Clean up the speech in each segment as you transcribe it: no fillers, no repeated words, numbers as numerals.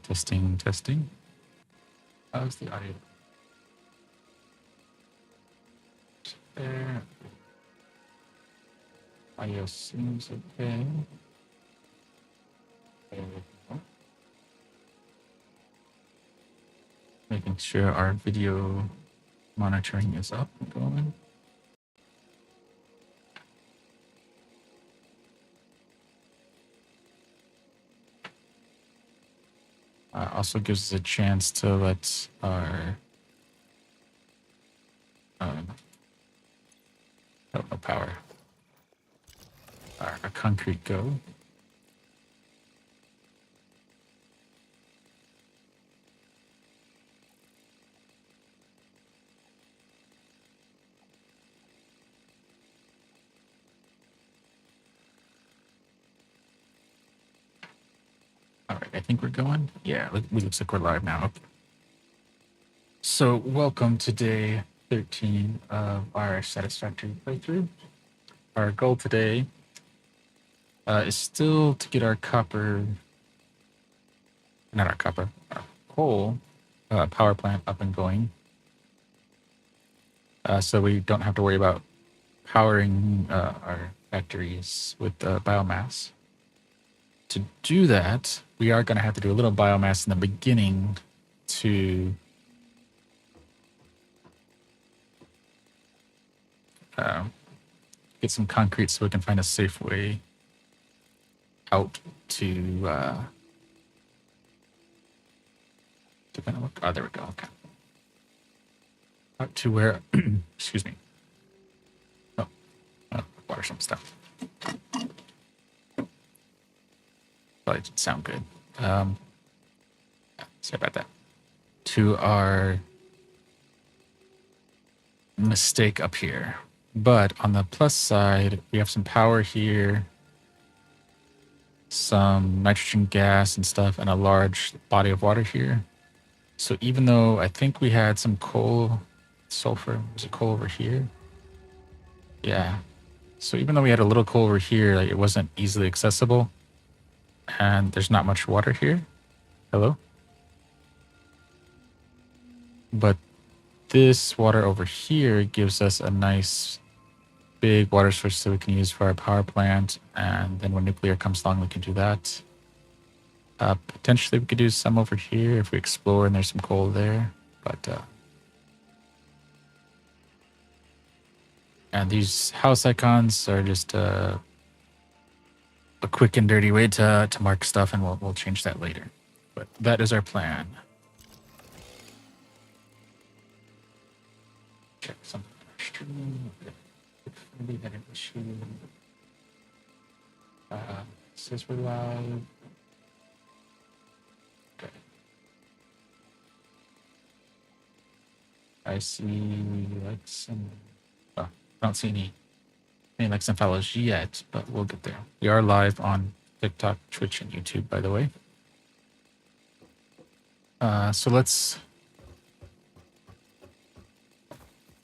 Testing, testing. How's the audio? There. Audio seems okay. There we go. Making sure our video monitoring is up and going. Also gives us a chance to let our no power, our concrete go. All right, I think we're going. Yeah, it looks like we're live now. Okay. So welcome to day 13 of our Satisfactory playthrough. Our goal today is still to get our copper, not our copper, our coal power plant up and going. So we don't have to worry about powering our factories with biomass. To do that, we are going to have to do a little biomass in the beginning to get some concrete so we can find a safe way out to kind of look. Oh, there we go. Okay. Out to where, excuse me. Oh, water some stuff. Probably didn't sound good. Sorry about that. To our mistake up here. But on the plus side, we have some power here, some nitrogen gas and stuff, and a large body of water here. So even though I think we had some coal, sulfur, was it coal over here? Yeah. So even though we had a little coal over here, like it wasn't easily accessible, and there's not much water here. Hello? But this water over here gives us a nice big water source that we can use for our power plant, and then when nuclear comes along, we can do that. Potentially, we could do some over here if we explore and there's some coal there, but and these house icons are just a quick and dirty way to mark stuff, and we'll change that later. But that is our plan. Check something on our stream. Maybe had an issue. Says we're live. Okay. I see likes and I don't see any likes and follows yet, but we'll get there. We are live on TikTok, Twitch, and YouTube, by the way. So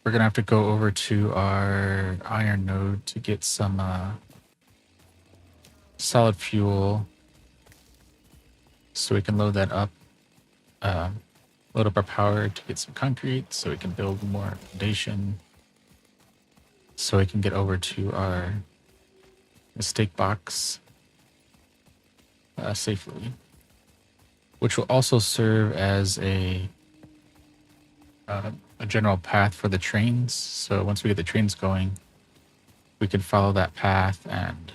we're gonna have to go over to our iron node to get some solid fuel so we can load that up, load up our power to get some concrete so we can build more foundation, so we can get over to our mistake box safely, which will also serve as a general path for the trains. So once we get the trains going, we can follow that path and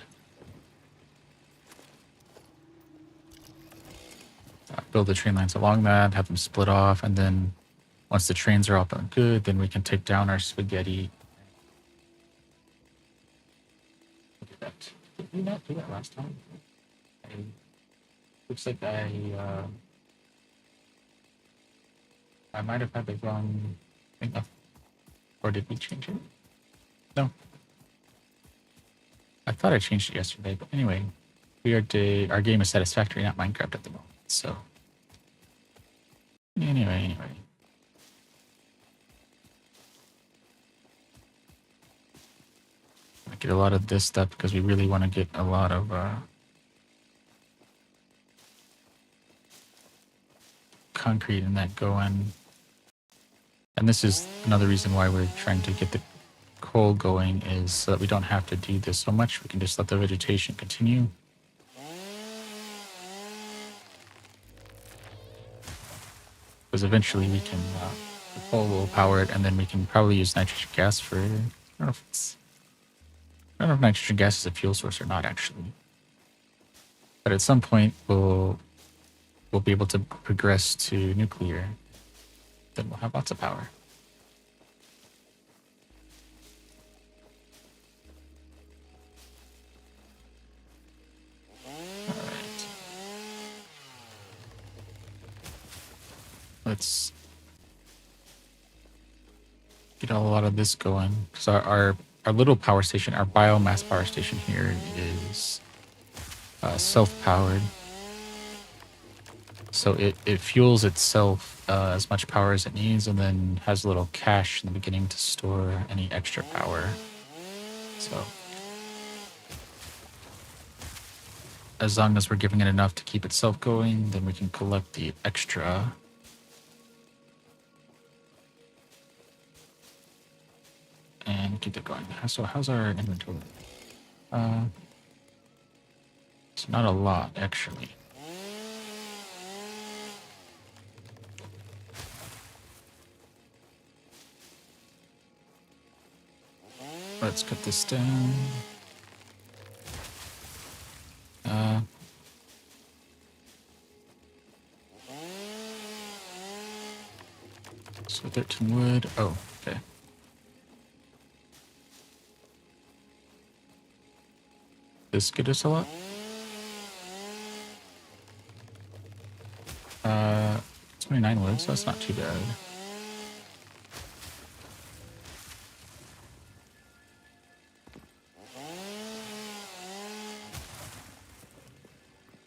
build the train lines along that, have them split off, and then once the trains are up and good, then we can take down our spaghetti. Did we not do that last time? Looks like I might have had the wrong thing up. Or did we change it? No. I thought I changed it yesterday, but anyway, our game is Satisfactory, not Minecraft at the moment. So anyway. I get a lot of this stuff because we really want to get a lot of concrete and that going. And this is another reason why we're trying to get the coal going, is so that we don't have to do this so much. We can just let the vegetation continue. Because eventually we can, the coal will power it, and then we can probably use nitrogen gas for, I don't know if nitrogen gas is a fuel source or not, actually. But at some point, we'll be able to progress to nuclear. Then we'll have lots of power. Alright. Let's get a lot of this going. Because our little power station, our biomass power station here is self-powered. So it fuels itself as much power as it needs, and then has a little cache in the beginning to store any extra power. So as long as we're giving it enough to keep itself going, then we can collect the extra. And keep it going. So how's our inventory? It's not a lot, actually. Let's cut this down. So 13 wood. Oh, okay. This get us a lot? 29 wood, so that's not too bad.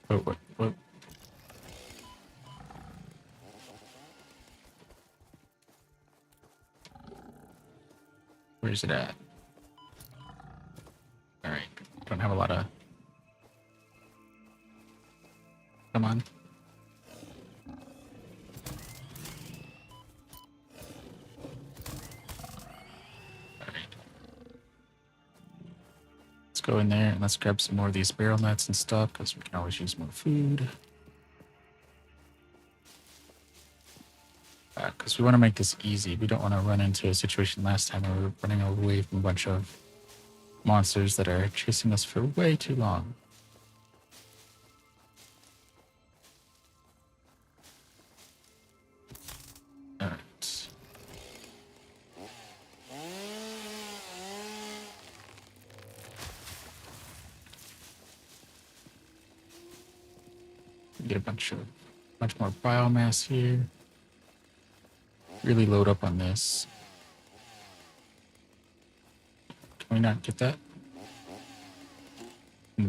Oh, what? Where's it at? Alright, don't have a lot of... Come on. Go in there and let's grab some more of these barrel nuts and stuff, because we can always use more food. Because we want to make this easy. We don't want to run into a situation last time where we were running away from a bunch of monsters that are chasing us for way too long. Alright. Get a much more biomass here. Really load up on this. Can we not get that? There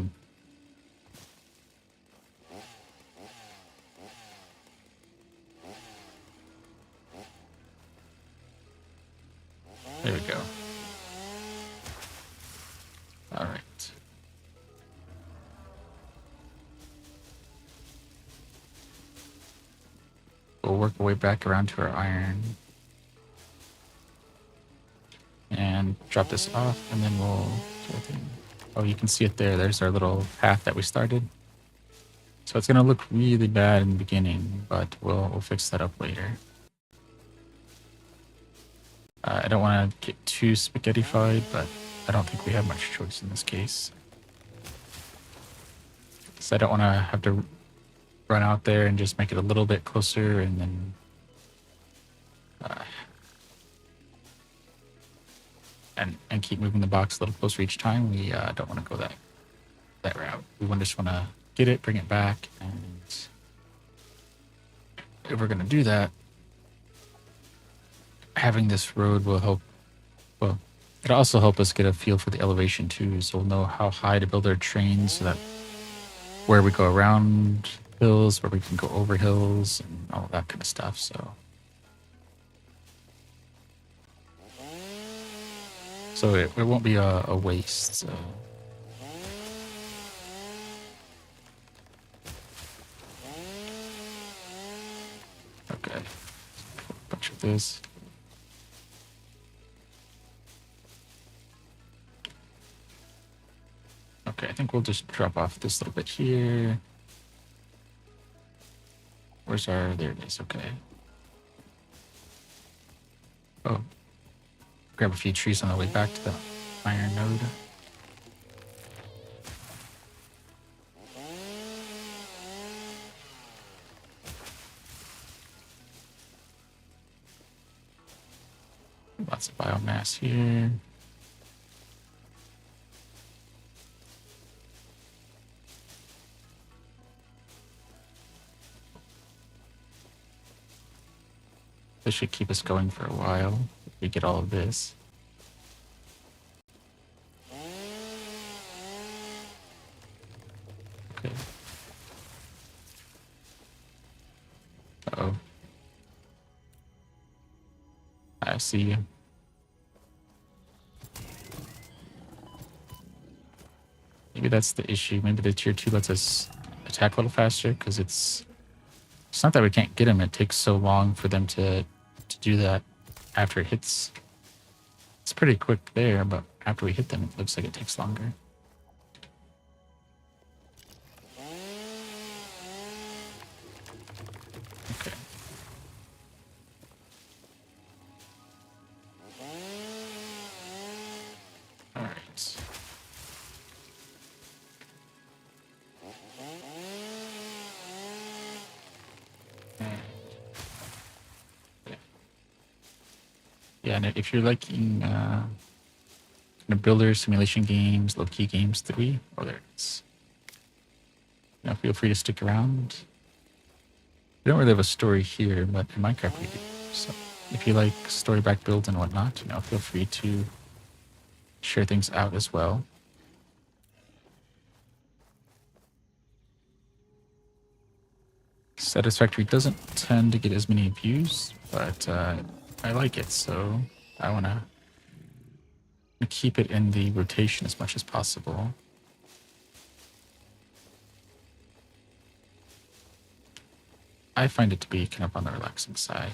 we go. All right. We'll work our way back around to our iron. And drop this off, and then we'll... Oh, you can see it there. There's our little path that we started. So it's going to look really bad in the beginning, but we'll fix that up later. I don't want to get too spaghettified, but I don't think we have much choice in this case. So I don't want to have to run out there and just make it a little bit closer and then and keep moving the box a little closer each time. We don't want to go that route. We just want to get it, bring it back, and if we're going to do that, having this road will help. Well, it'll also help us get a feel for the elevation too, so we'll know how high to build our trains, so that where we go around hills, where we can go over hills, and all that kind of stuff. So it won't be a waste. So. Okay. A bunch of this. Okay, I think we'll just drop off this little bit here. Where's our... There it is. Okay. Oh. Grab a few trees on the way back to the iron node. Lots of biomass here. This should keep us going for a while if we get all of this. Okay. Uh-oh. I see you. Maybe that's the issue. Maybe the tier 2 lets us attack a little faster because it's not that we can't get them. It takes so long for them to do that after it hits. It's pretty quick there, but after we hit them, it looks like it takes longer. Okay. All right. Yeah, and if you're liking kind of builder simulation games, low-key games 3, oh, there it is. You know, feel free to stick around. We don't really have a story here, but in Minecraft we do. So if you like story-backed builds and whatnot, you know, feel free to share things out as well. Satisfactory doesn't tend to get as many views, but I like it, so I want to keep it in the rotation as much as possible. I find it to be kind of on the relaxing side.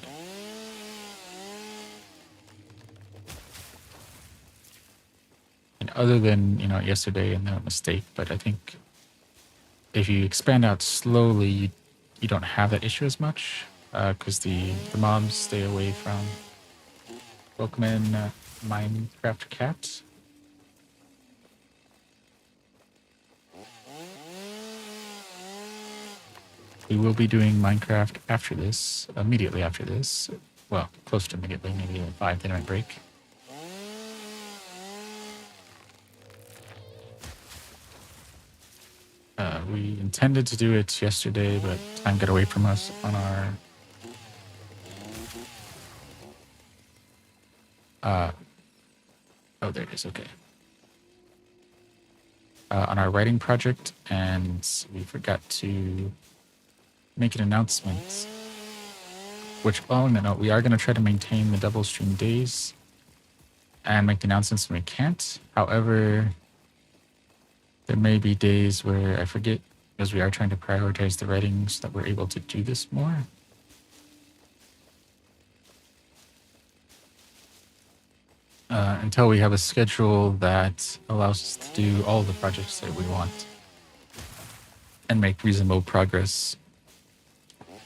And other than, you know, yesterday and the mistake, but I think if you expand out slowly, you don't have that issue as much because the mobs stay away from. Welcome in, Minecraft Cat. We will be doing Minecraft after this, immediately after this. Well, close to immediately, maybe a 5-minute break. We intended to do it yesterday, but time got away from us on our... oh, there it is, okay. On our writing project, and we forgot to make an announcement. Which, oh no, we are going to try to maintain the double stream days and make the announcements when we can't. However, there may be days where I forget because we are trying to prioritize the writing so that we're able to do this more. Until we have a schedule that allows us to do all the projects that we want and make reasonable progress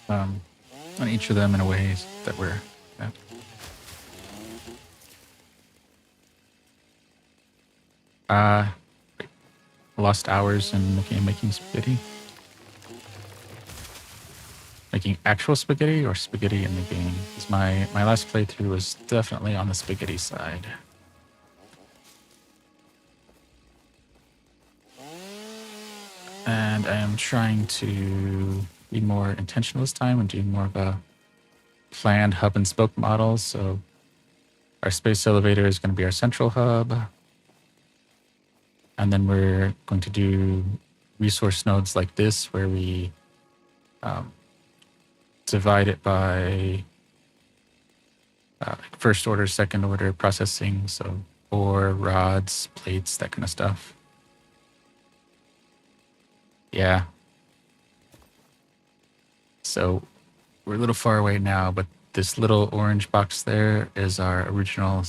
on each of them in a way that we're... lost hours in making spaghetti. Making actual spaghetti or spaghetti in the game? Because my last playthrough was definitely on the spaghetti side. And I am trying to be more intentional this time and do more of a planned hub and spoke model. So our space elevator is going to be our central hub. And then we're going to do resource nodes like this where we divide it by first order, second order processing. So ore, rods, plates, that kind of stuff. Yeah. So we're a little far away now, but this little orange box there is our original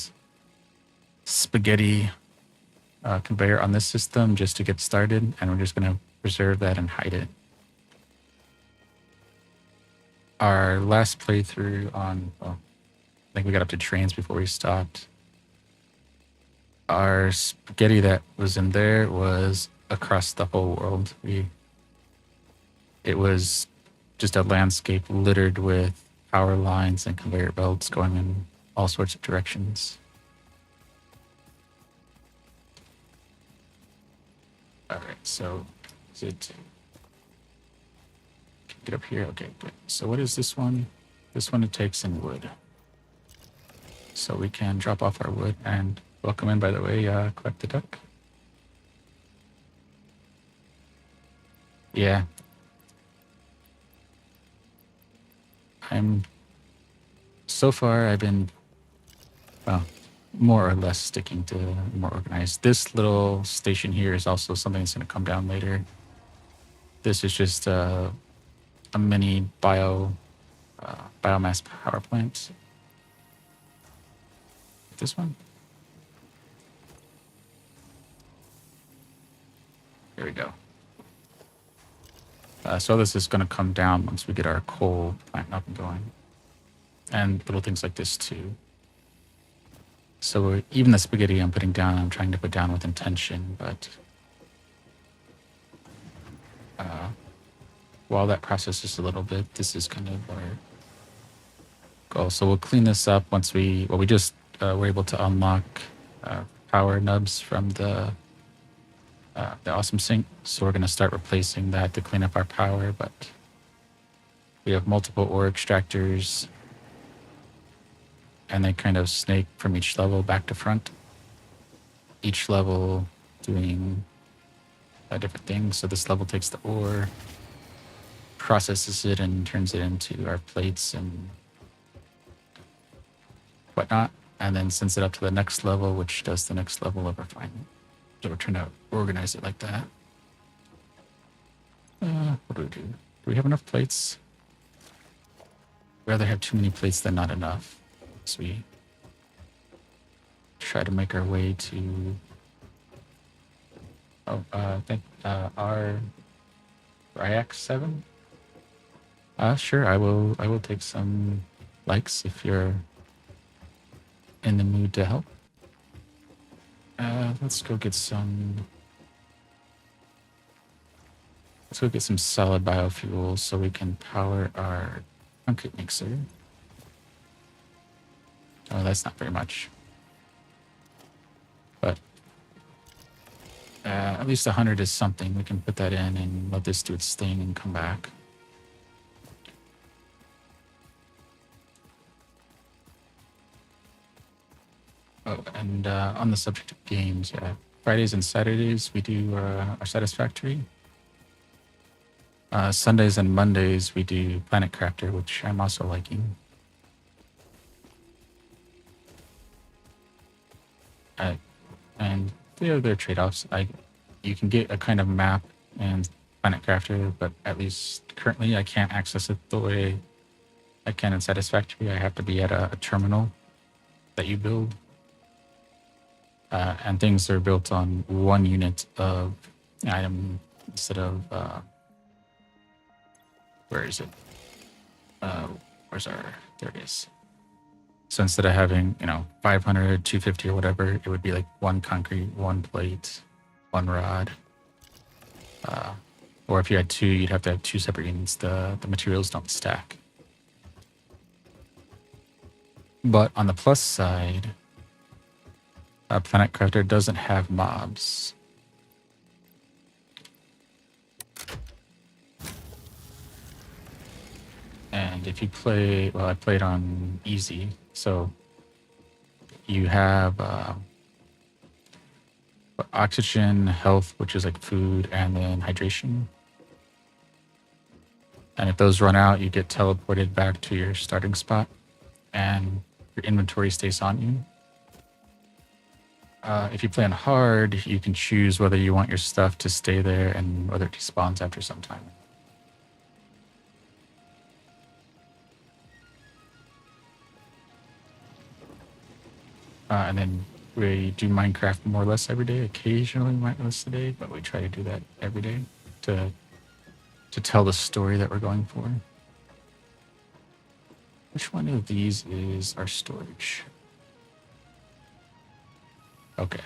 spaghetti conveyor on this system just to get started, and we're just going to preserve that and hide it. Our last playthrough on, well, I think we got up to trains before we stopped. Our spaghetti that was in there was across the whole world. It was just a landscape littered with power lines and conveyor belts going in all sorts of directions. All right, so is it get up here? Okay, good. So what is this one? This one it takes in wood. So we can drop off our wood and welcome in, by the way, collect the duck. Yeah. So far I've been, well, more or less sticking to more organized. This little station here is also something that's going to come down later. This is just a mini biomass power plant. This one. There we go. So this is going to come down once we get our coal plant up and going. And little things like this too. So even the spaghetti I'm putting down, I'm trying to put down with intention, but while that processes a little bit, this is kind of our goal. So we'll clean this up once we just were able to unlock power nubs from the awesome sink. So we're going to start replacing that to clean up our power, but we have multiple ore extractors and they kind of snake from each level back to front. Each level doing a different thing. So this level takes the ore, processes it, and turns it into our plates and whatnot, and then sends it up to the next level, which does the next level of refinement. So we're trying to organize it like that. What do we do? Do we have enough plates? We'd rather have too many plates than not enough. So we try to make our way to I think our Ryax 7. Sure, I will take some likes if you're in the mood to help. Let's go get some solid biofuels so we can power our concrete mixer. Oh, that's not very much. But at least 100 is something. We can put that in and let this do its thing and come back. Oh, and on the subject of games, yeah, Fridays and Saturdays we do our Satisfactory. Sundays and Mondays we do Planet Crafter, which I'm also liking. And there are trade-offs. You can get a kind of map and Planet Crafter, but at least currently I can't access it the way I can in Satisfactory. I have to be at a terminal that you build. And things are built on one unit of item instead of where is it? Where's our? There it is. So instead of having 500, 250 or whatever, it would be like one concrete, one plate, one rod. Or if you had two, you'd have to have two separate units. The materials don't stack. But on the plus side, Planet Crafter doesn't have mobs. And if you play, well, I played on easy, so you have oxygen, health, which is like food, and then hydration. And if those run out, you get teleported back to your starting spot, and your inventory stays on you. If you play on hard, you can choose whether you want your stuff to stay there and whether it despawns after some time. And then we do Minecraft more or less every day, occasionally Minecraft a day, but we try to do that every day to tell the story that we're going for. Which one of these is our storage? Okay.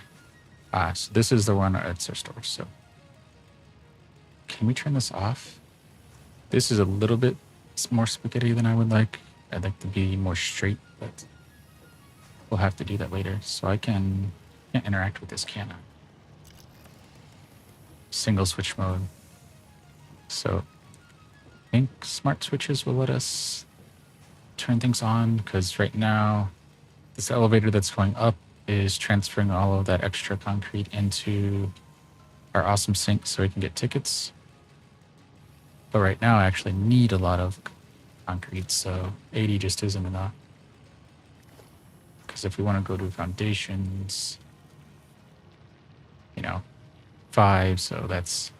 So this is the one that's our storage. So can we turn this off? This is a little bit more spaghetti than I would like. I'd like to be more straight, but we'll have to do that later. So I can't interact with this, can I? Single switch mode. So I think smart switches will let us turn things on because right now this elevator that's going up is transferring all of that extra concrete into our awesome sink so we can get tickets. But right now I actually need a lot of concrete, so 80 just isn't enough. Because if we want to go to foundations, 5, so that's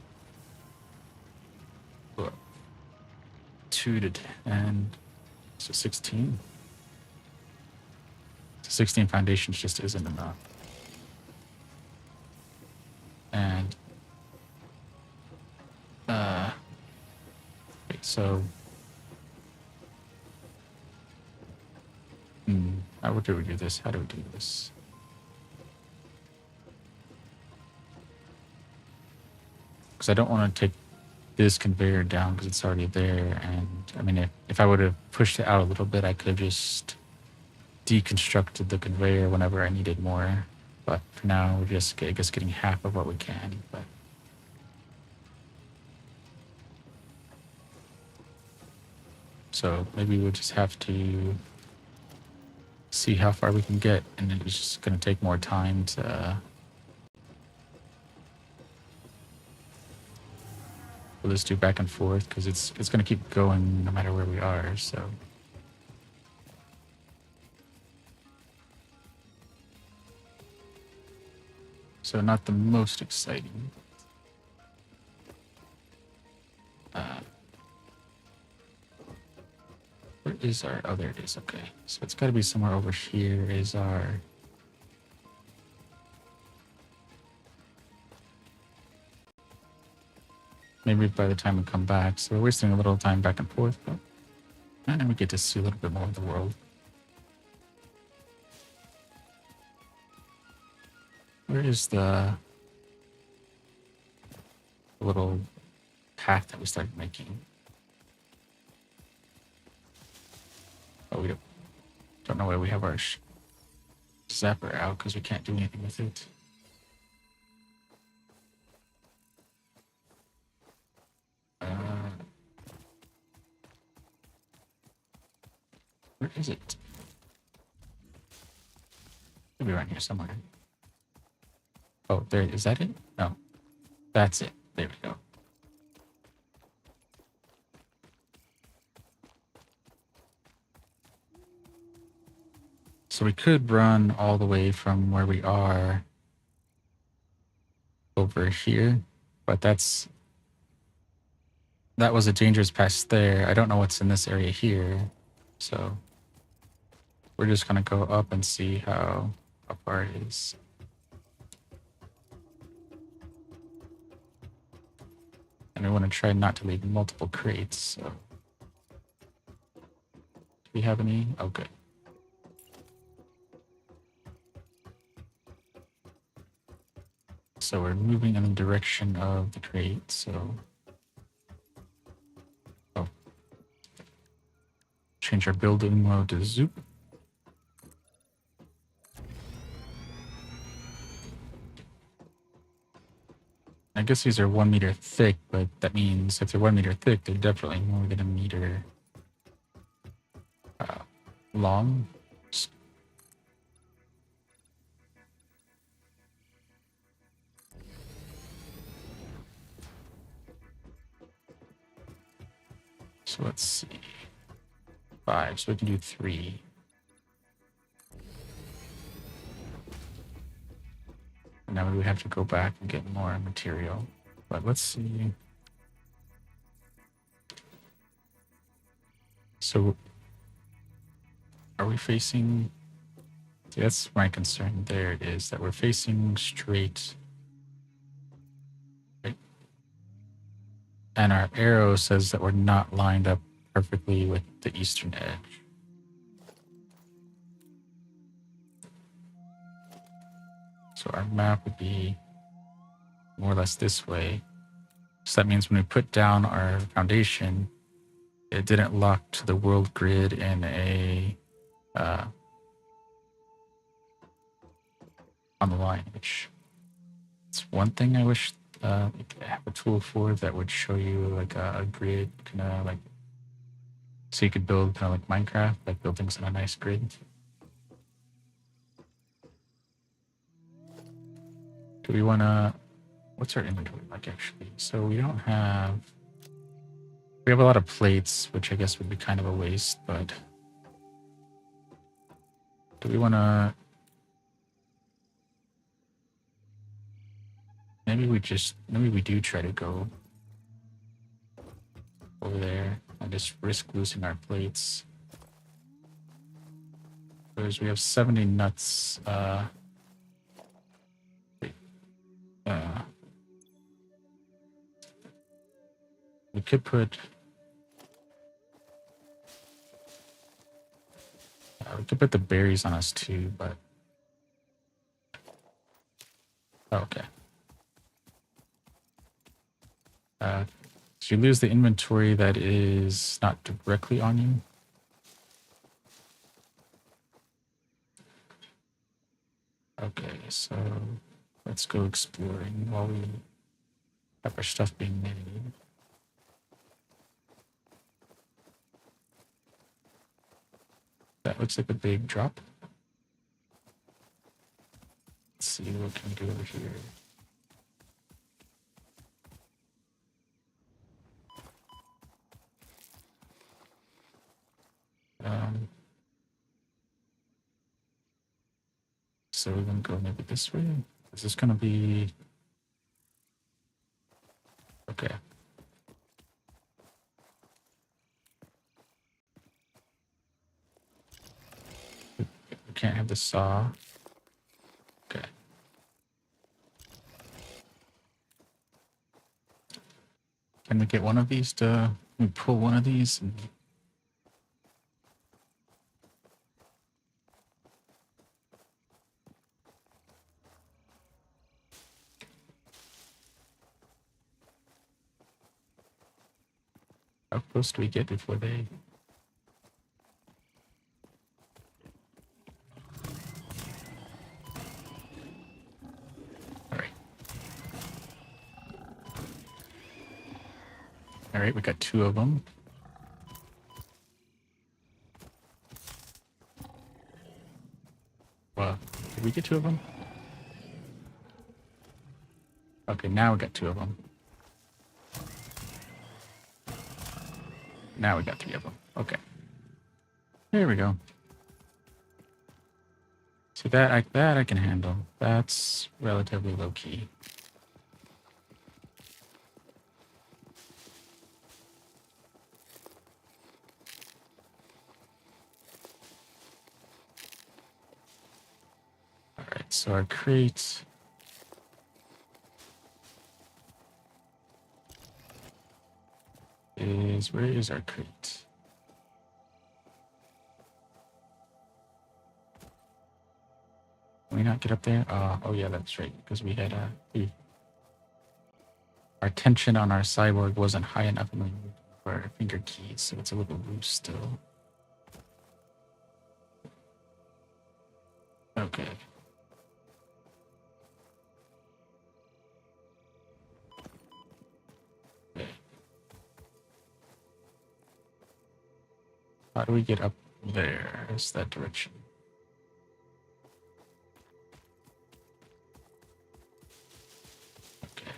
2 to 10, so 16. So 16 foundations just isn't enough. And wait, so how do we do this? How do we do this? Because I don't want to take this conveyor down because it's already there. And I mean, if I would have pushed it out a little bit, I could have just deconstructed the conveyor whenever I needed more. But for now, we're just, I guess, getting half of what we can. But so maybe we'll just have to see how far we can get, and it's just going to take more time to we'll just do back and forth because it's going to keep going no matter where we are. So not the most exciting. Where is our, oh, there it is. Okay. So it's got to be somewhere over here is our, maybe by the time we come back. So we're wasting a little time back and forth, but and we get to see a little bit more of the world. Where is the little path that we started making? Oh, we don't know why we have our zapper out because we can't do anything with it. Where is it? It'll be around here somewhere. Oh, there, is that it? No, that's it. There we go. So we could run all the way from where we are over here, but that was a dangerous pass there. I don't know what's in this area here, so we're just gonna go up and see how far it is. And we want to try not to leave multiple crates, so do we have any? Oh, good. So we're moving in the direction of the crate, so change our building mode to zoop. I guess these are 1 meter thick, but that means if they're 1 meter thick, they're definitely more than a meter long. So let's see. 5, so we can do 3. And now we would have to go back and get more material. But let's see. So are we facing See, that's my concern there, is that we're facing straight, right? And our arrow says that we're not lined up perfectly with the eastern edge. So our map would be more or less this way. So that means when we put down our foundation, it didn't lock to the world grid in a on the line, which it's one thing I wish we could have a tool for that would show you like a grid, kind of like, so you could build kind of like Minecraft, like build things on a nice grid. Do we want to? What's our inventory like actually? So we don't have. We have a lot of plates, which I guess would be kind of a waste, but do we want to? Maybe we do try to go over there and just risk losing our plates. Because we have 70 nuts. We could put. We could put the berries on us too, but. Oh, okay. So you lose the inventory that is not directly on you. Okay, so let's go exploring while we have our stuff being made. That looks like a big drop. Let's see what can we do over here. So we're gonna go maybe this way. Is this gonna be okay? We can't have the saw. Okay. Can we get one of these to? Can we pull one of these? And, how close do we get before they? All right. All right, we got 2 of them. Well, did we get 2 of them? Okay, now we got 2 of them. Now we got 3 of them. Okay. There we go. So that I can handle. That's relatively low key. All right, so our crate is, where is our crate? Can we not get up there? Oh yeah, that's right, because we had our tension on our cyborg wasn't high enough for our finger keys, so it's a little loose still. Okay. How do we get up there? Is that direction? Okay.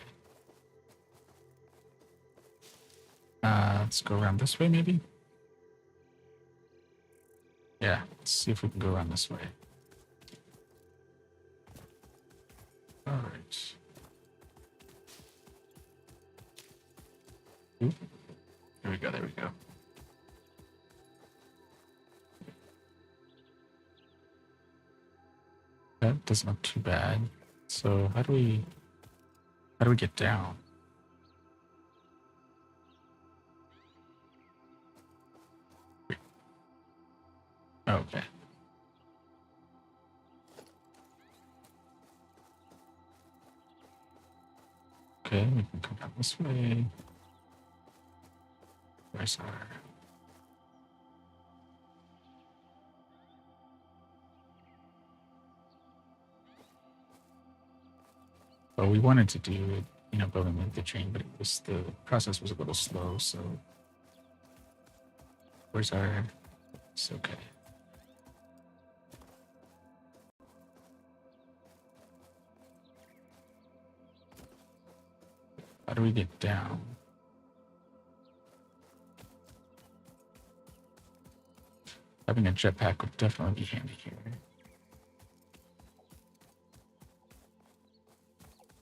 Let's go around this way, maybe? Yeah, let's see if we can go around this way. All right. Oop. There we go, there we go. doesn't look too bad. So how do we get down? Okay. Okay, we can come down this way. Where's our... Well, we wanted to do it, you know, building like the chain, but the process was a little slow, so... Where's our... It's okay. How do we get down? Having a jetpack would definitely be handy here.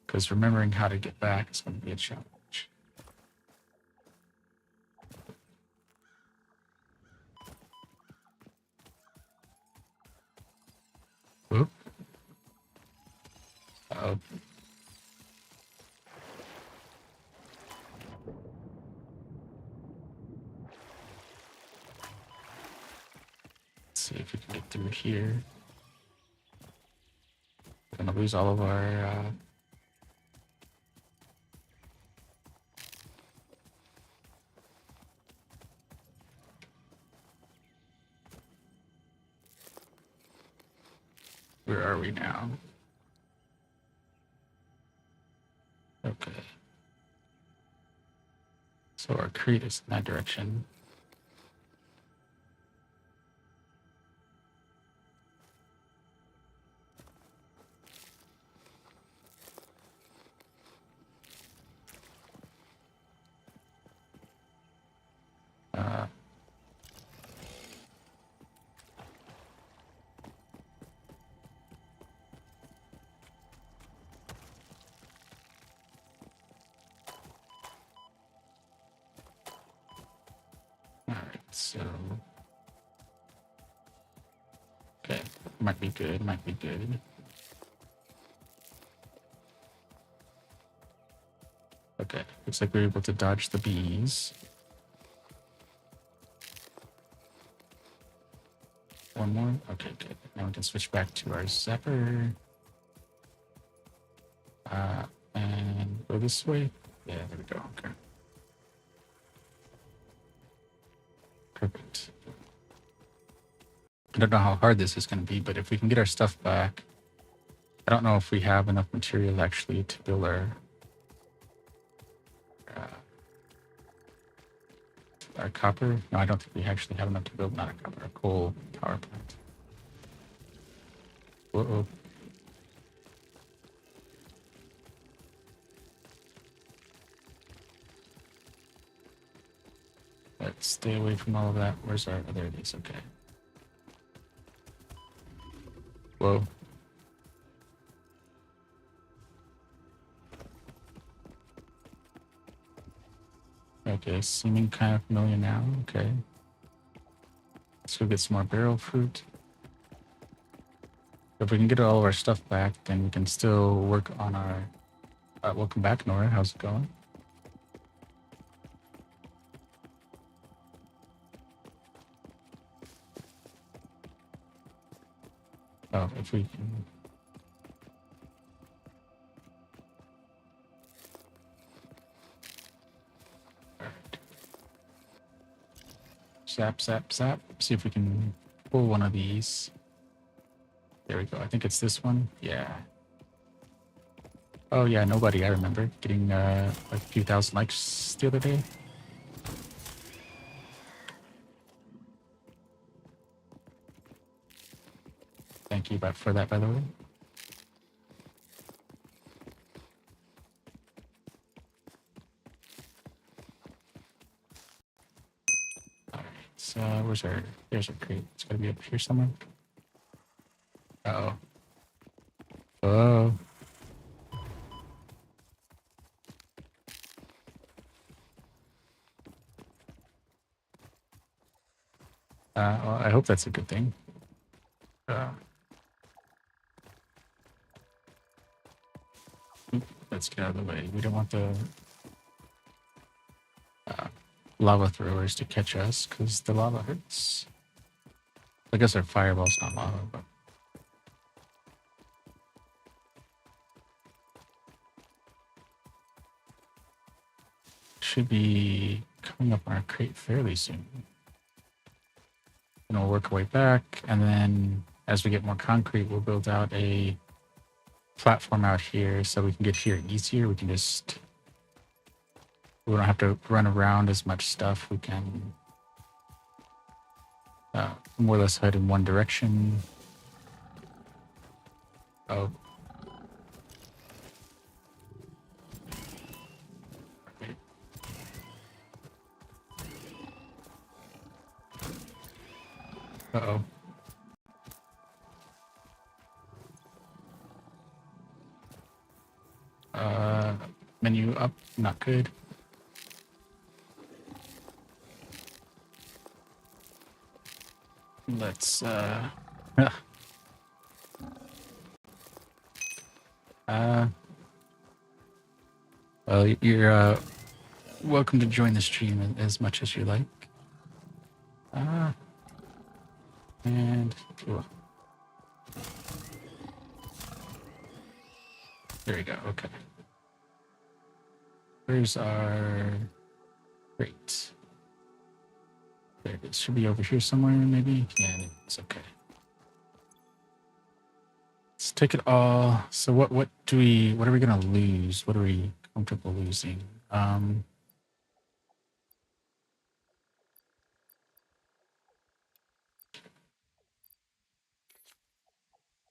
Because remembering how to get back is going to be a challenge. Whoop. Uh-oh. Let's see if we can get through here. We're going to lose all of our... Where are we now? Okay. So our crate is in that direction. Alright, so... Okay, might be good, might be good. Okay, looks like we're able to dodge the bees. One more? Okay, good. Now we can switch back to our zapper. And go this way? Yeah, there we go, okay. Perfect. I don't know how hard this is going to be, but if we can get our stuff back, I don't know if we have enough material actually to build our copper. No, I don't think we actually have enough to build not a copper, a coal power plant. Whoa. Let's stay away from all of that. Where's our... Oh, there it is. Okay. Whoa. Okay, seeming kind of familiar now. Okay. Let's go get some more barrel fruit. If we can get all of our stuff back, then we can still work on our... welcome back, Nora. How's it going? Oh, if we can... Zap, zap, zap. See if we can pull one of these. There we go. I think it's this one. Yeah. Oh, yeah, nobody. I remember getting like a few thousand likes the other day. Thank you for that, by the way. All right. So where's our... There's our crate. It's got to be up here somewhere. Uh-oh. Oh. Well, I hope that's a good thing. out of the way. We don't want the lava throwers to catch us because the lava hurts. I guess our fireball's not lava, but should be coming up on our crate fairly soon. And we'll work our way back, and then as we get more concrete, we'll build out a platform out here so we can get here easier. We don't have to run around as much stuff. We can more or less head in one direction. Oh. Okay. Uh-oh. Menu up, not good. Let's well, you're welcome to join the stream as much as you like. And there we go. Okay. Where's our crate? There it is. Should be over here somewhere, maybe. Yeah, it's okay. Let's take it all. So what are we gonna lose? What are we comfortable losing?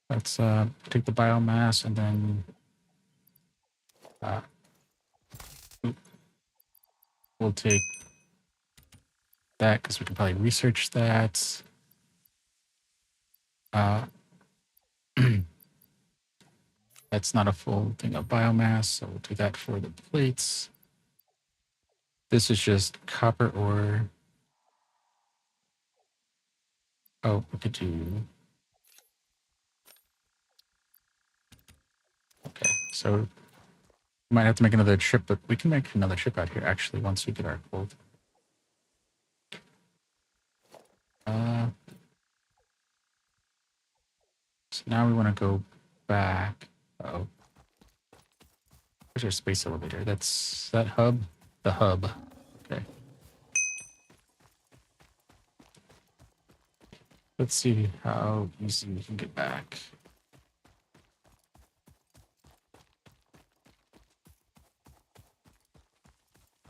Let's take the biomass and then we'll take that because we can probably research that. That's not a full thing of biomass, so we'll do that for the plates. This is just copper ore. Oh, we could do... Okay, so we might have to make another trip, but we can make another trip out here, actually, once we get our gold. So now we want to go back. Uh-oh. Where's our space elevator? That's that hub? The hub. Okay. Let's see how easy we can get back.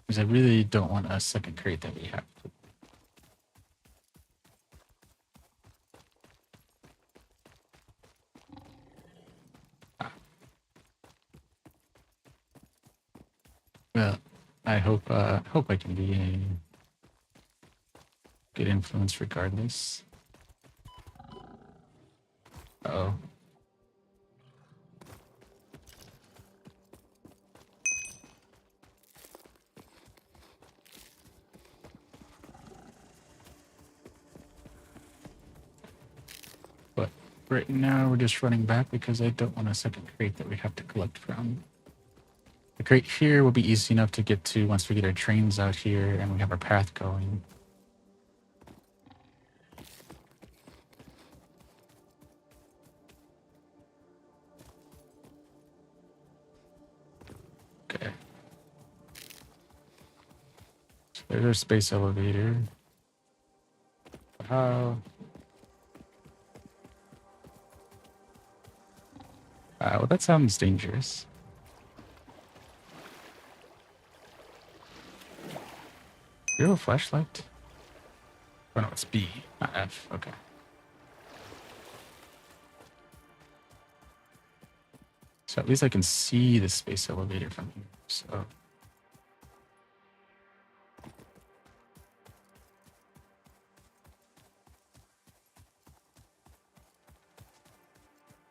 Because I really don't want a second crate that we have. Well, I hope I can be a good influence regardless. Uh-oh. But right now we're just running back because I don't want a second crate that we have to collect from. The crate here will be easy enough to get to once we get our trains out here and we have our path going. Okay. So there's our space elevator. How? Well, that sounds dangerous. Do you have a flashlight? Oh no, it's B, not F. Okay. So at least I can see the space elevator from here. So.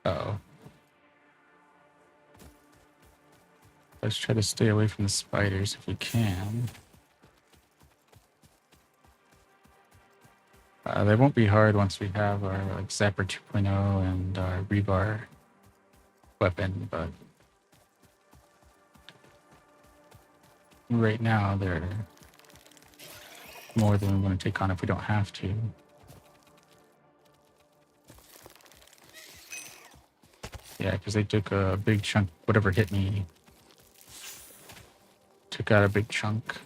Uh-oh. Let's try to stay away from the spiders if we can. They won't be hard once we have our like Zapper 2.0 and our rebar weapon, but Right now, they're more than we want to take on if we don't have to. Yeah, because they took a big chunk. Whatever hit me took out a big chunk.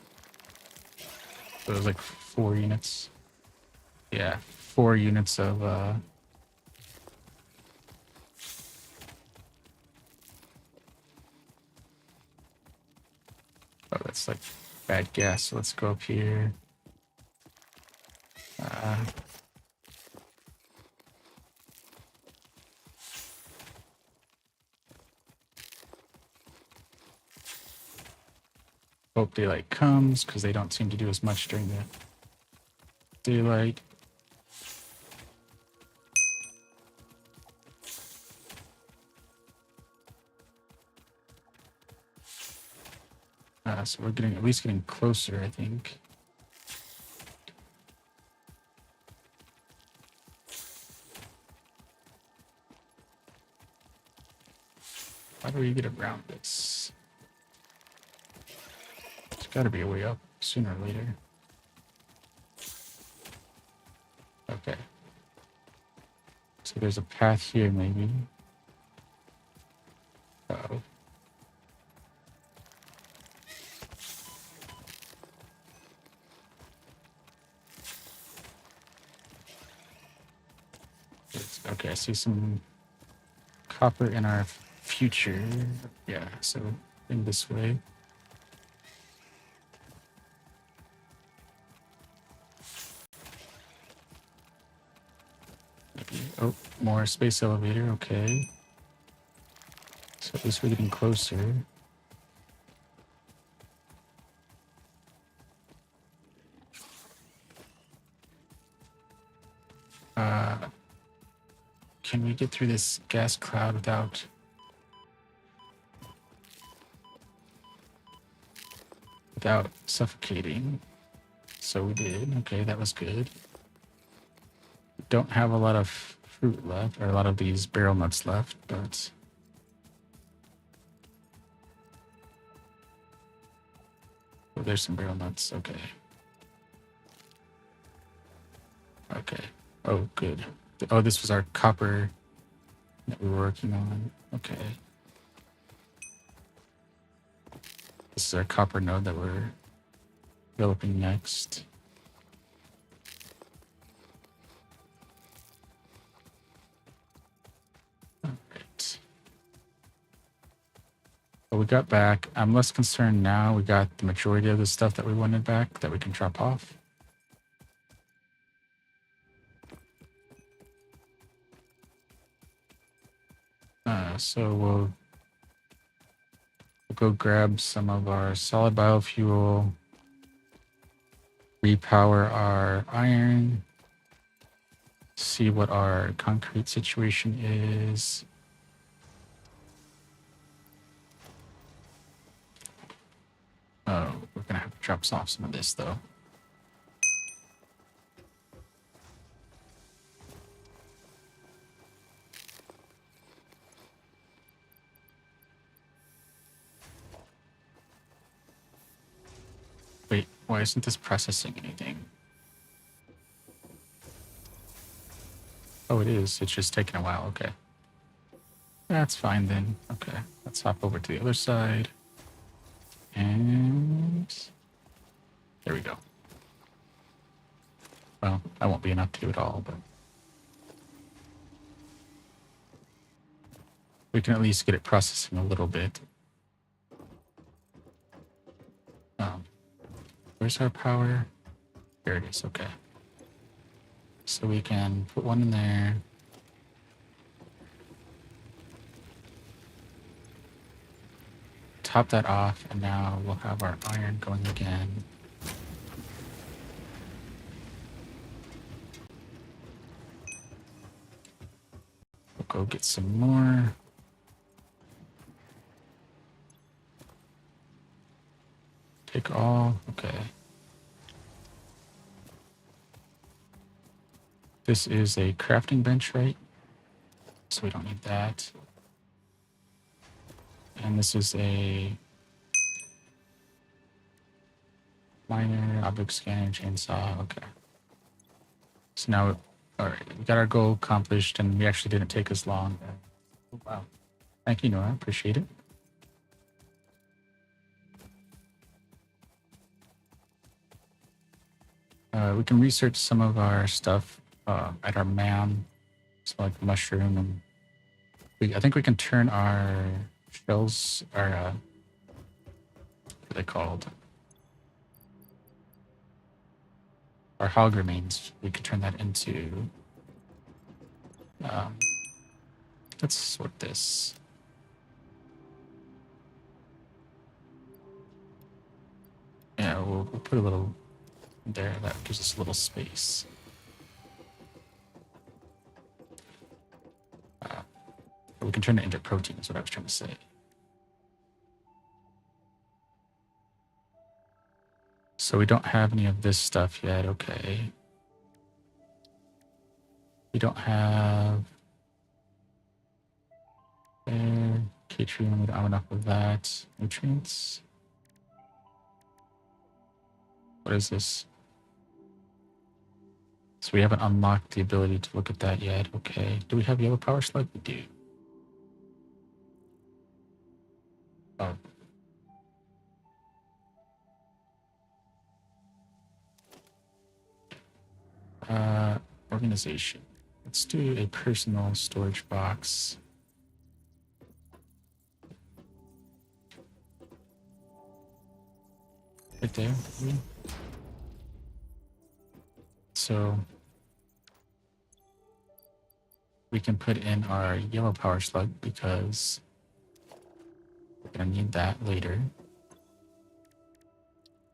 So it was like 4 units. Yeah, 4 units of oh, that's like bad gas. So let's go up here. Hope daylight comes because they don't seem to do as much during the daylight. So we're getting at least getting closer, I think. How do we get around this? There's got to be a way up sooner or later. Okay. So there's a path here, maybe. Uh-oh. Okay, I see some copper in our future. Yeah, so in this way. Maybe. Oh, more space elevator. Okay. So at least we're getting closer. Can we get through this gas cloud without suffocating? So we did. Okay, that was good. Don't have a lot of fruit left, or a lot of these barrel nuts left, but oh, there's some barrel nuts. Okay. Okay. Oh, good. Oh, this was our copper that we were working on. Okay. This is our copper node that we're developing next. All right. Well, we got back. I'm less concerned now. We got the majority of the stuff that we wanted back that we can drop off. So we'll go grab some of our solid biofuel, repower our iron, see what our concrete situation is. Oh, we're gonna have to drop off some of this though. Wait, why isn't this processing anything? Oh, it is. It's just taking a while. Okay. That's fine then. Okay. Let's hop over to the other side. And there we go. Well, that won't be enough to do it all, but we can at least get it processing a little bit. Where's our power? There it is. Okay. So we can put one in there. Top that off, and now we'll have our iron going again. We'll go get some more. Take all. Okay. This is a crafting bench, right? So we don't need that. And this is a Miner, object scanner, chainsaw. Okay. So now, all right, we got our goal accomplished, and we actually didn't take us long. Oh, wow. Thank you, Nora. Appreciate it. We can research some of our stuff at our man, so like mushroom, and I think we can turn our shells, what are they called? Our hog remains. We could turn that into. Um, let's sort this. Yeah, we'll put a little there. That gives us a little space. We can turn it into protein, is what I was trying to say. So we don't have any of this stuff yet. Okay. We don't have Catrium. We don't have enough of that. Nutrients. What is this? So we haven't unlocked the ability to look at that yet. Okay. Do we have yellow power slug? We do. Oh. Organization. Let's do a personal storage box. Right there. So we can put in our yellow power slug because we're going to need that later.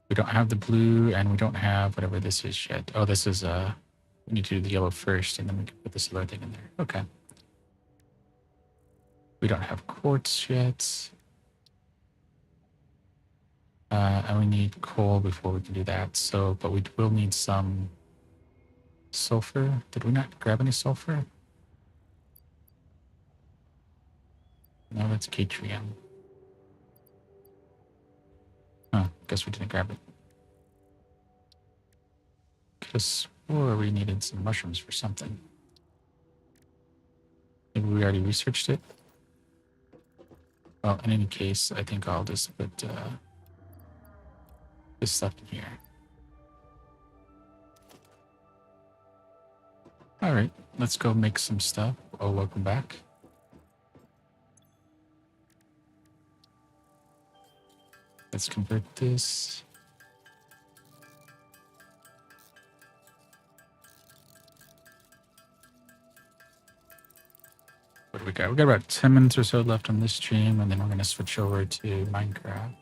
We don't have the blue and we don't have whatever this is yet. Oh, this is, we need to do the yellow first and then we can put this other thing in there. Okay. We don't have quartz yet. And we need coal before we can do that. So, but we will need some sulfur. Did we not grab any sulfur? No, that's Catrium. Oh, guess we didn't grab it. Because we needed some mushrooms for something. Maybe we already researched it. Well, in any case, I think I'll just put this stuff in here. All right, let's go make some stuff. Oh, welcome back. Let's convert this. What do we got? We got about 10 minutes or so left on this stream, and then we're going to switch over to Minecraft.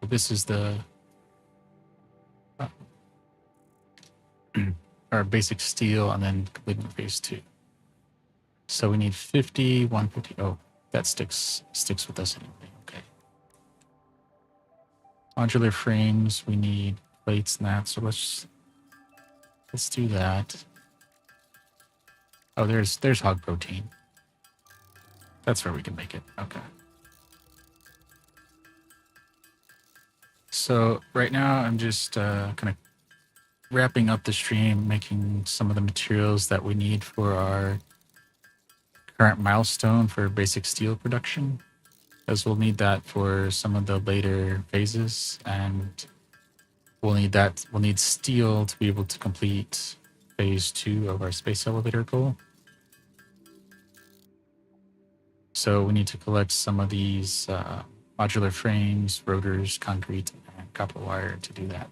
This is the our basic steel, and then completing phase 2. So we need 50, 150. Oh, that sticks with us anyway. Okay. Modular frames. We need plates and that. So let's do that. Oh, there's hog protein. That's where we can make it. Okay. So right now I'm just kind of wrapping up the stream, making some of the materials that we need for our current milestone for basic steel production, as we'll need that for some of the later phases, and we'll need steel to be able to complete phase 2 of our space elevator goal. So we need to collect some of these modular frames, rotors, concrete, and copper wire to do that.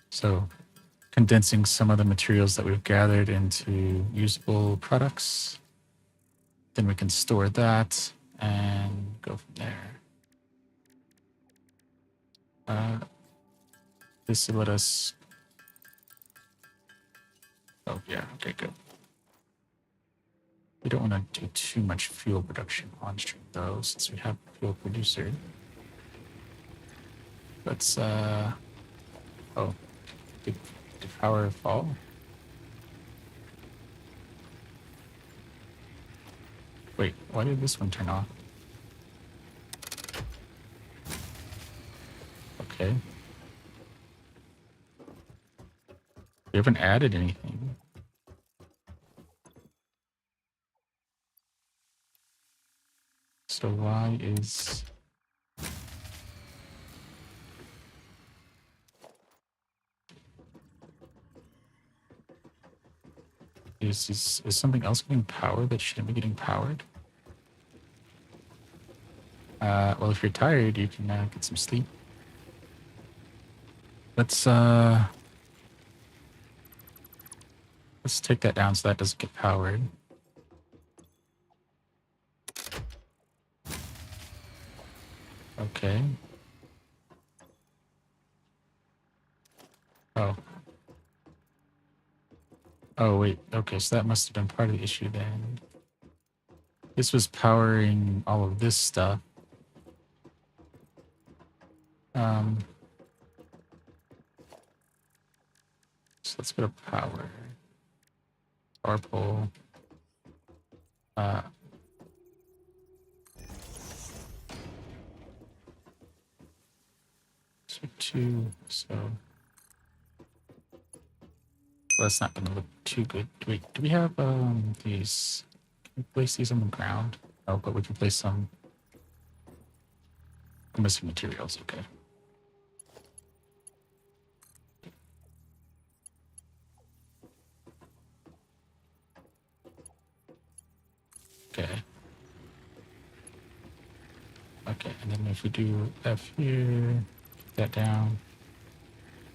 So condensing some of the materials that we've gathered into usable products. Then we can store that and go from there. This will let us... Oh, yeah. Okay, good. We don't want to do too much fuel production on stream, though, since we have a fuel producer. Let's... Oh, did power fall? Wait, why did this one turn off? Okay. We haven't added anything. So why is... Is something else getting powered that shouldn't be getting powered? Well, if you're tired, you can get some sleep. Let's take that down so that doesn't get powered. Okay. Oh. Oh, wait. Okay, so that must have been part of the issue then. This was powering all of this stuff. So let's go to power. Power pole. So 2, so... Well, that's not going to look too good. Wait, do we have these? Can we place these on the ground? Oh, but we can place some missing materials. Okay. Okay. Okay, and then if we do F here, get that down.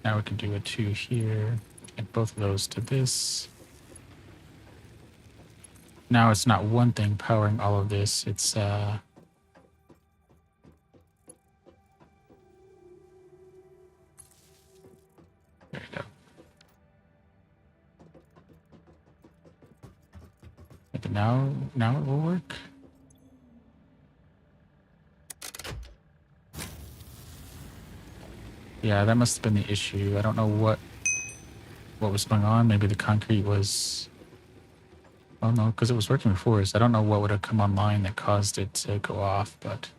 Now we can do a 2 here, and both of those to this. Now it's not one thing powering all of this, it's there we go. Maybe now it will work. Yeah, that must have been the issue. I don't know what was going on. Maybe the concrete was... Oh no, because it was working before, so I don't know what would have come online that caused it to go off, but...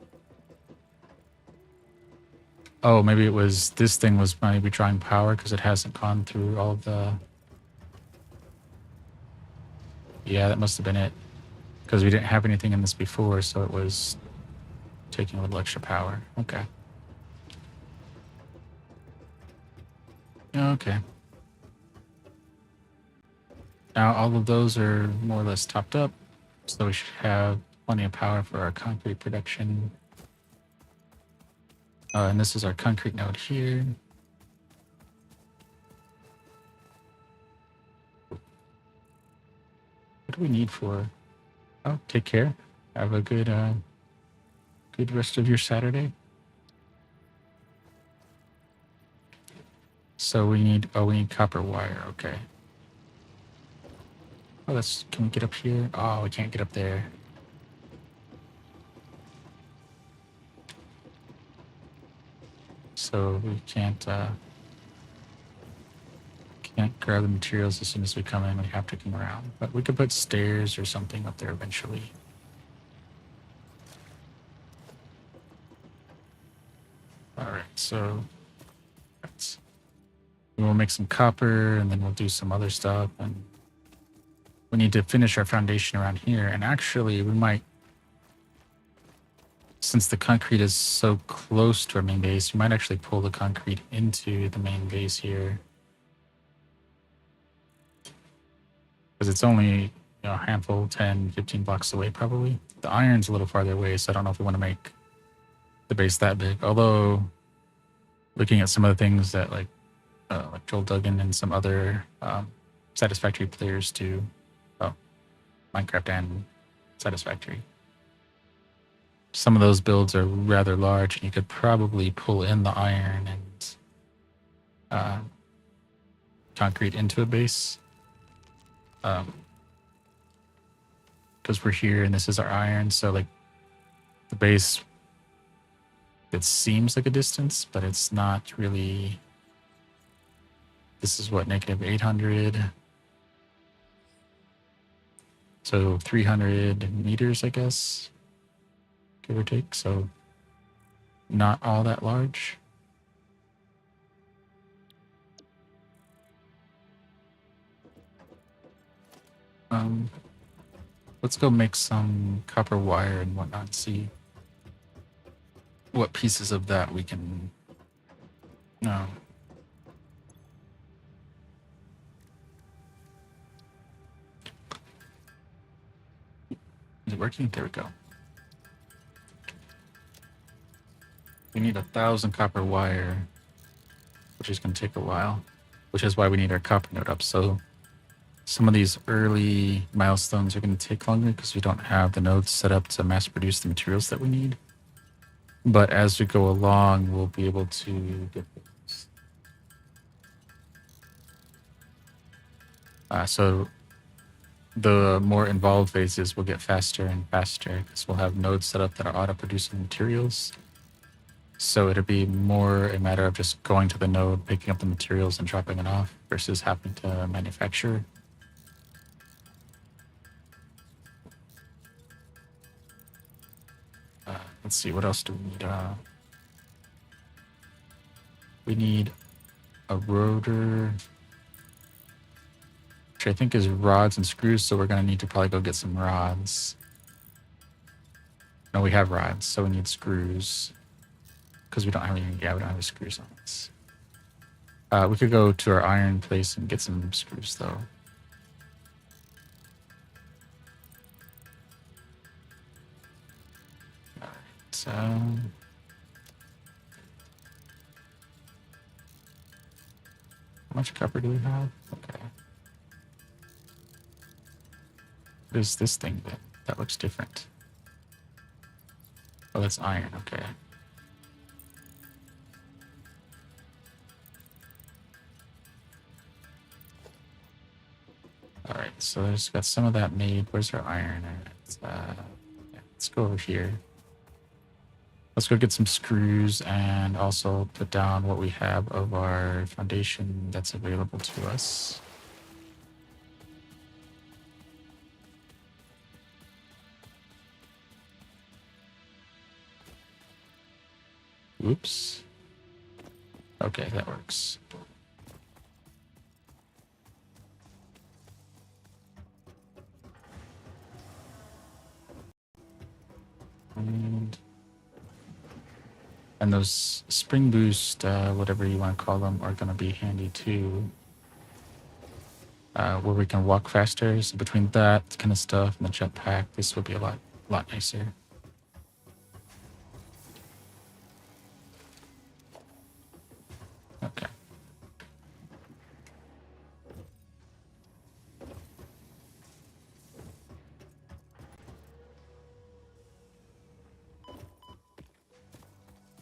Oh, maybe it was... This thing was maybe drawing power because it hasn't gone through all of the... Yeah, that must have been it. Because we didn't have anything in this before, so it was taking a little extra power. Okay. Okay. Now all of those are more or less topped up, so we should have plenty of power for our concrete production. And this is our concrete node here. What do we need for... Oh, take care. Have a good good rest of your Saturday. So we need copper wire. Okay. Oh, that's... Can we get up here? Oh, we can't get up there. So we can't grab the materials as soon as we come in. We have to come around. But we could put stairs or something up there eventually. All right, so we'll make some copper, and then we'll do some other stuff, and we need to finish our foundation around here. And actually, we might, since the concrete is so close to our main base, we might actually pull the concrete into the main base here, because it's only a handful, 10, 15 blocks away probably. The iron's a little farther away, so I don't know if we want to make the base that big. Although, looking at some of the things that like Joel Duggan and some other Satisfactory players do, Minecraft and Satisfactory, some of those builds are rather large, and you could probably pull in the iron and concrete into a base. Because we're here and this is our iron, so like the base, it seems like a distance, but it's not really. This is what, -800. So 300 meters, I guess, give or take. So not all that large. Let's go make some copper wire and whatnot and see what pieces of that we can. No. Is it working? There we go. We need 1,000 copper wire, which is going to take a while, which is why we need our copper node up. So some of these early milestones are going to take longer because we don't have the nodes set up to mass produce the materials that we need. But as we go along, we'll be able to get things. So the more involved phases will get faster and faster because we'll have nodes set up that are auto-producing materials. So it'll be more a matter of just going to the node, picking up the materials and dropping it off versus having to manufacture. Let's see, what else do we need? We need a rotor, which I think is rods and screws, so we're going to need to probably go get some rods. No, we have rods, so we need screws. Because we don't have any, we don't have any screws on this. We could go to our iron place and get some screws, though. Alright, how much copper do we have? Okay. What is this thing then? That looks different. Oh, that's iron, okay. Alright, so there's got some of that made. Where's our iron? Yeah, let's go over here. Let's go get some screws and also put down what we have of our foundation that's available to us. Oops. Okay, that works. And those spring boost, whatever you want to call them, are going to be handy too. Where we can walk faster. So between that kind of stuff and the jetpack, this will be a lot nicer. Okay.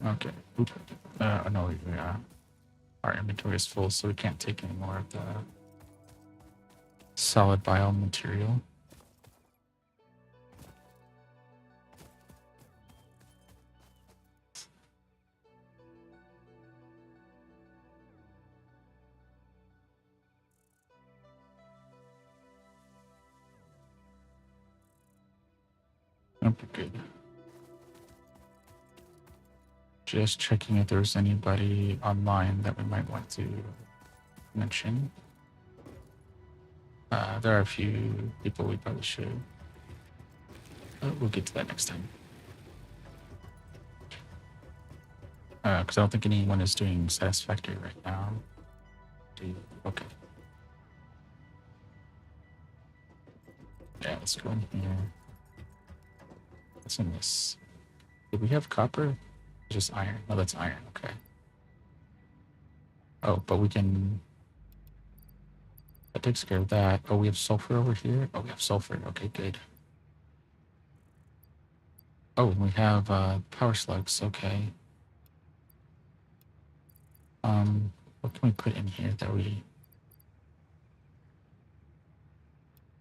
Okay. No, our inventory is full, so we can't take any more of the solid biome material. Okay, good. Just checking if there's anybody online that we might want to mention. There are a few people we probably should. We'll get to that next time. Because I don't think anyone is doing Satisfactory right now. Okay. Yeah, let's go in here. What's in this? Did we have copper? Just iron. No, that's iron. Okay. Oh, but we can. That takes care of that. Oh, we have sulfur over here. Oh, we have sulfur. Okay, good. Oh, we have power slugs. Okay. What can we put in here that we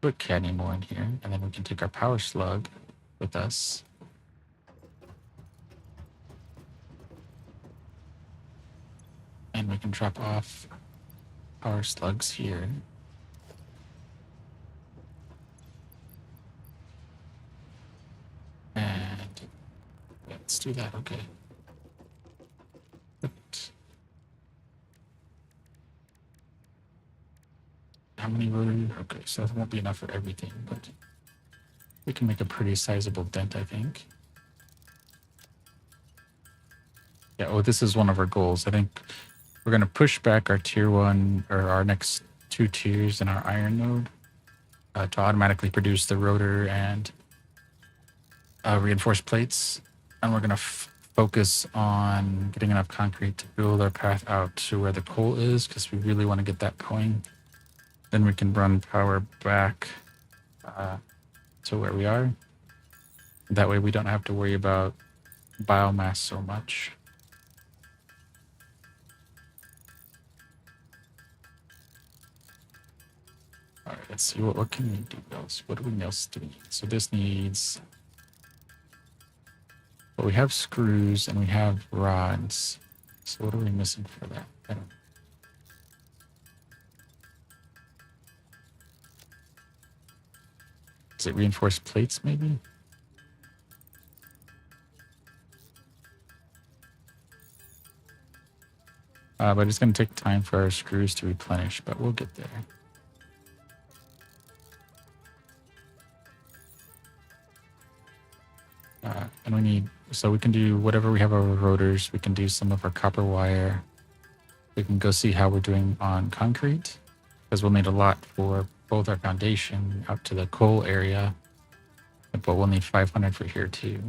put cadmium ore in here, and then we can take our power slug with us. And we can drop off power slugs here. let's do that. Okay. But how many rotors? Okay, so that won't be enough for everything, but we can make a pretty sizable dent, I think. Yeah, oh, this is one of our goals. I think we're going to push back our tier 1 or our next 2 tiers in our iron node to automatically produce the rotor and reinforced plates. And we're going to focus on getting enough concrete to build our path out to where the coal is, because we really want to get that going. Then we can run power back to where we are. That way we don't have to worry about biomass so much. All right, let's see what can we do else. What else do we need? So this needs. Well, we have screws and we have rods. So what are we missing for that? I don't know. Is it reinforced plates maybe? But it's going to take time for our screws to replenish, but we'll get there. And we need, so we can do whatever we have our rotors. We can do some of our copper wire. We can go see how we're doing on concrete, because we'll need a lot for both our foundation out to the coal area, but we'll need 500 for here too.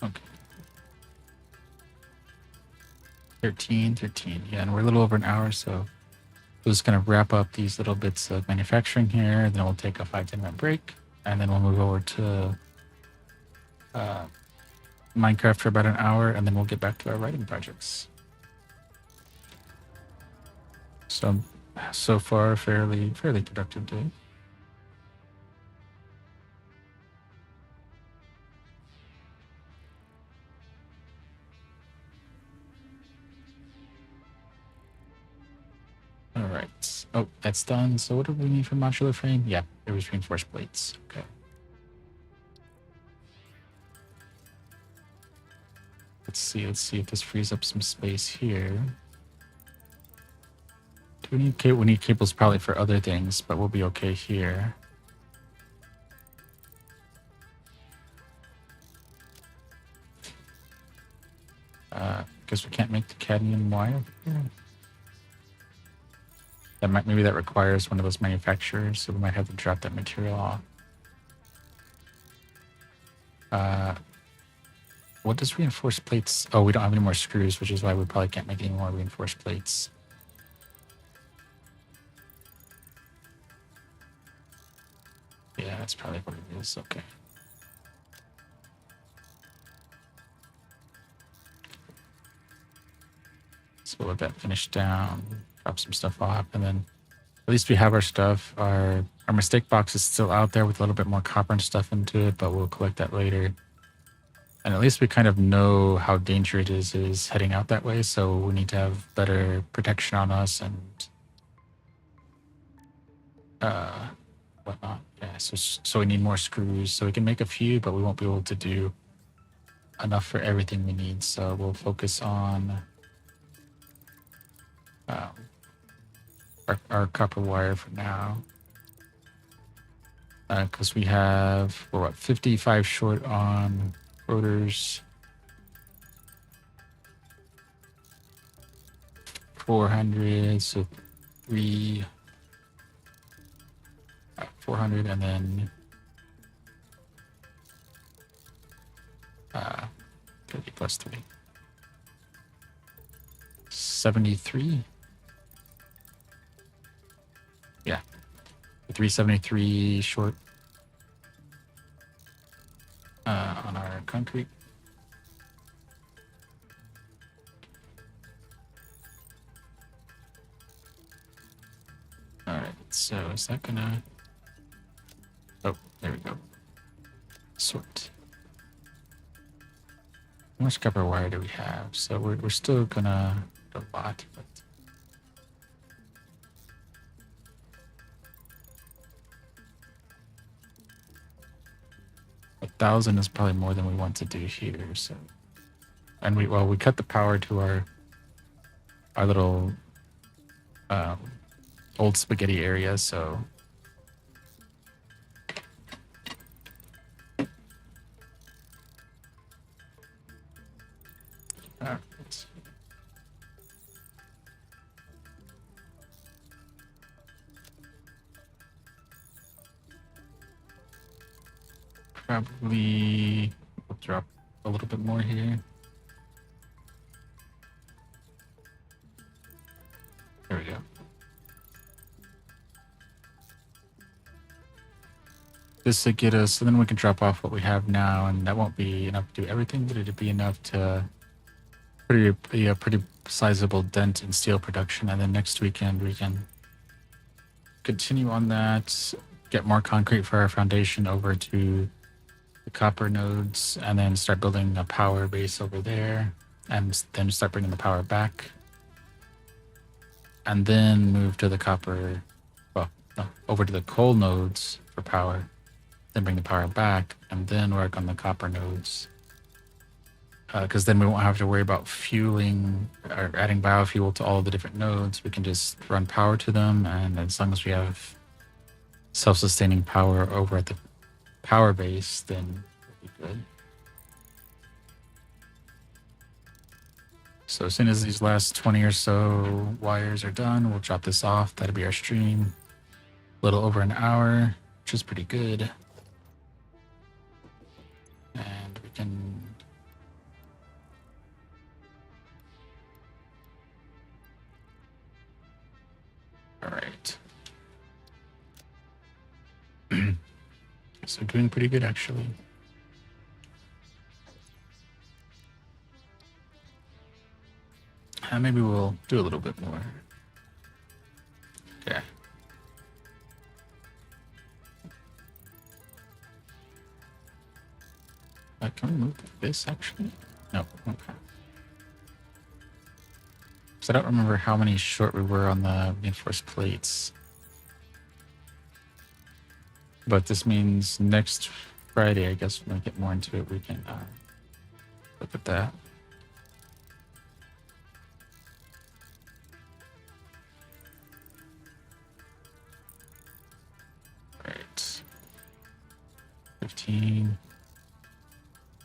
Okay. 13, yeah, and we're a little over an hour, so we're just going to wrap up these little bits of manufacturing here, then we'll take a 5-10 minute break, and then we'll move over to Minecraft for about an hour, and then we'll get back to our writing projects. So far, fairly productive day. All right. Oh, that's done. So what do we need for modular frame? Yeah, it was reinforced plates. Okay. Let's see if this frees up some space here. Do we need cable? We need cables probably for other things, but we'll be okay here. Guess we can't make the cadmium wire here. Maybe that requires one of those manufacturers, so we might have to drop that material off. What does reinforced plates? Oh, we don't have any more screws, which is why we probably can't make any more reinforced plates. Yeah, that's probably what it is. Okay. So we'll let that finish down, drop some stuff off, and then at least we have our stuff. Our mistake box is still out there with a little bit more copper and stuff into it, but we'll collect that later. And at least we kind of know how dangerous it is heading out that way, so we need to have better protection on us and whatnot. Yeah, so we need more screws. So we can make a few, but we won't be able to do enough for everything we need. So we'll focus on our copper wire for now. Because we're what, 55 short on rotors. 400, so 400, and then 30 plus 3. 73. Yeah, 373 short on our concrete. All right, so is that gonna? Oh, there we go. Sort. How much copper wire do we have? So we're still gonna do a lot, but 1,000 is probably more than we want to do here. So, and we cut the power to our little um, old spaghetti area. So let's probably we'll drop a little bit more here. There we go. Just to get us, so then we can drop off what we have now, and that won't be enough to do everything, but it'd be enough to be a pretty sizable dent in steel production. And then next weekend we can continue on that, get more concrete for our foundation over to the copper nodes, and then start building a power base over there, and then start bringing the power back, and then move to the copper, well, no, over to the coal nodes for power, then bring the power back, and then work on the copper nodes. Because then we won't have to worry about fueling or adding biofuel to all of the different nodes. We can just run power to them, and as long as we have self-sustaining power over at the power base, then we'll be good. So as soon as these last 20 or so wires are done, we'll drop this off. That'll be our stream. A little over an hour, which is pretty good. And we can... All right. So doing pretty good, actually. Maybe we'll do a little bit more. Okay. Can we move this, actually? No, okay. Because I don't remember how many short we were on the reinforced plates. But this means next Friday, I guess, when we get more into it, we can look at that. Right. 15. I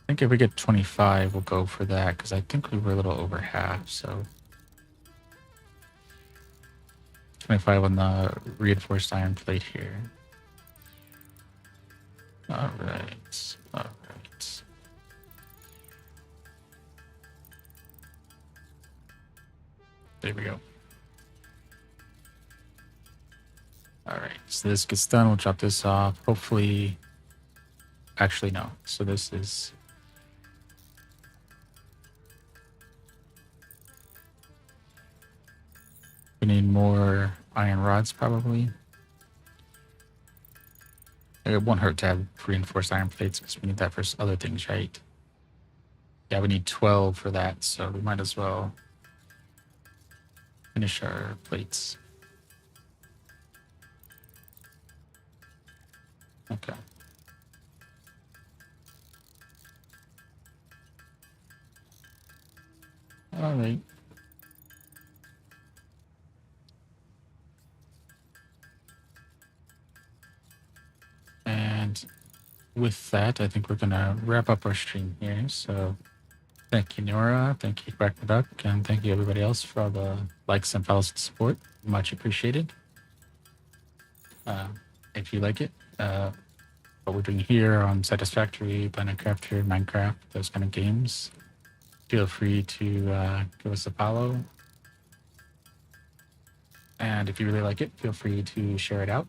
think if we get 25, we'll go for that, because I think we were a little over half, so... 25 on the reinforced iron plate here. All right. All right. There we go. All right. So this gets done. We'll drop this off. Hopefully. Actually, no. So this is. We need more iron rods, probably. It won't hurt to have reinforced iron plates because we need that for other things, right? Yeah, we need 12 for that, so we might as well finish our plates. Okay. All right. And with that, I think we're going to wrap up our stream here. So thank you, Nora. Thank you, Quack the Duck. And thank you, everybody else, for all the likes and follows and support. Much appreciated. If you like it, what we're doing here on Satisfactory, Planet Crafter, Minecraft, those kind of games, feel free to give us a follow. And if you really like it, feel free to share it out.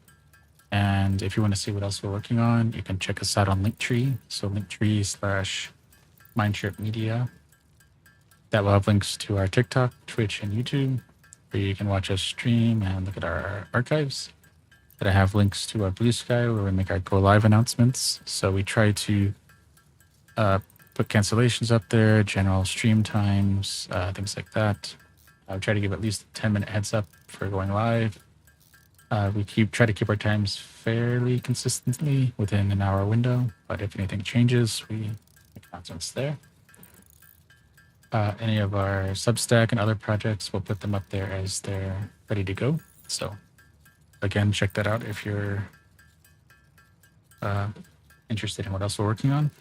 And if you want to see what else we're working on, you can check us out on Linktree. So Linktree/Mindtrip That will have links to our TikTok, Twitch, and YouTube, where you can watch us stream and look at our archives. That I have links to our Blue Sky, where we make our go live announcements. So we try to put cancellations up there, general stream times, things like that. I try to give at least a 10-minute heads up for going live. We try to keep our times fairly consistently within an hour window, but if anything changes, we make announcements there. Any of our Substack and other projects, we'll put them up there as they're ready to go. So again, check that out if you're interested in what else we're working on.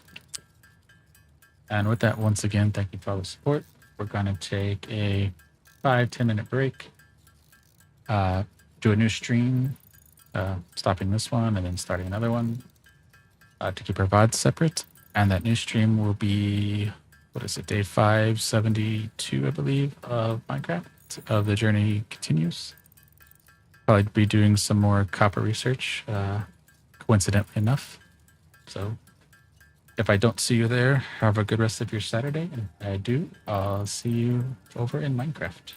And with that, once again, thank you for all the support. We're going to take a 5-10 minute break, do a new stream, stopping this one and then starting another one to keep our VODs separate. And that new stream will be, what is it, day 572, I believe, of Minecraft, of The Journey Continues. Probably be doing some more copper research, coincidentally enough. So if I don't see you there, have a good rest of your Saturday. And if I do, I'll see you over in Minecraft.